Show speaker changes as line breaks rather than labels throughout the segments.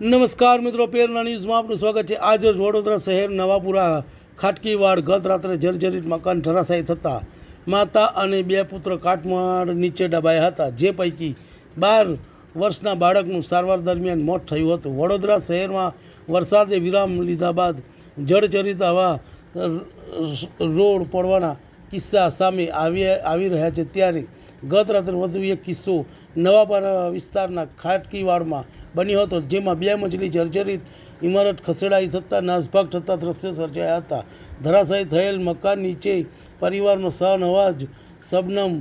નમસ્કાર મિત્રો, પેરના ન્યૂઝમાં આપનું સ્વાગત છે। આજ રોજ વડોદરા શહેર નવાપુરા ખાટકીવાડ ગત રાત્રે જર્જરિત મકાન ધરાશાયી થતાં માતા અને બે પુત્ર કાટમાળ નીચે દબાયા હતા, જે પૈકી 12 વર્ષના બાળકનું સારવાર દરમિયાન મોત થયું હતું। વડોદરા શહેરમાં વરસાદે વિરામ લીધા બાદ જર્જરિત આવા રોડ પડવાના કિસ્સા સામે આવી રહ્યા છે, ત્યારે ગત રાત્રે વધુ એક કિસ્સો નવાપુરા વિસ્તારના ખાટકીવાડમાં બન્યો હતો, જેમાં 2 મંજિલી જર્જરિત ઇમારત ખસેડાઈ થતાં નાસભાગ થતા દ્રશ્યો સર્જાયા હતા। ધરાશાયી થયેલ મકાન નીચે પરિવારનો શાહનવાજ, શબનમ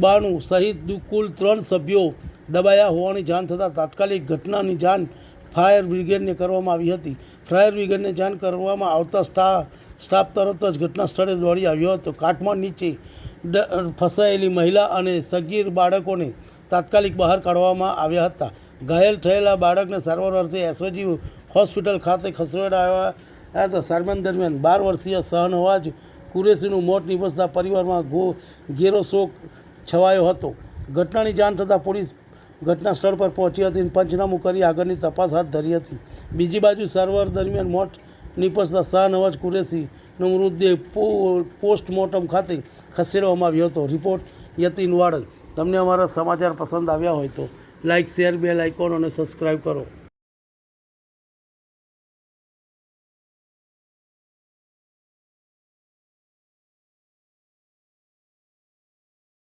બાનુ સહિત કુલ 3 સભ્યો દબાયા હોવાની જાણ થતાં તાત્કાલિક ઘટનાની જાણ ફાયર બ્રિગેડને કરવામાં આવી હતી। ફાયર બ્રિગેડને જાણ કરવામાં આવતા સ્ટાફ તરત જ ઘટના સ્થળે દોડી આવ્યો હતો। કાટમાળ નીચે ફસાયેલી મહિલા અને સગીર બાળકોને તાત્કાલિક બહાર કાઢવામાં આવ્યા હતા। ઘાયલ થયેલા બાળકને સારવાર અર્થે એસઓજી હોસ્પિટલ ખાતે ખસેડાયા હતા। સારવાર દરમિયાન 12 વર્ષીય શાહનવાજ કુરેશીનું મોત નિપજતા પરિવારમાં ઘેરો શોક છવાયો હતો। ઘટનાની જાણ થતાં પોલીસ ઘટના સ્થળ પર પહોંચી હતી અને પંચનામું કરી આગળની તપાસ હાથ ધરી હતી। બીજી બાજુ સારવાર દરમિયાન મોત નિપજતા શાહનવાજ કુરેશીનો મૃતદેહ પોસ્ટમોર્ટમ ખાતે ખસેડવામાં આવ્યો હતો। રિપોર્ટ યતીન વાડલ। તમને અમારા સમાચાર પસંદ આવ્યા હોય તો લાઇક, શેર, બેલ આઇકોન અને સબસ્ક્રાઈબ કરો।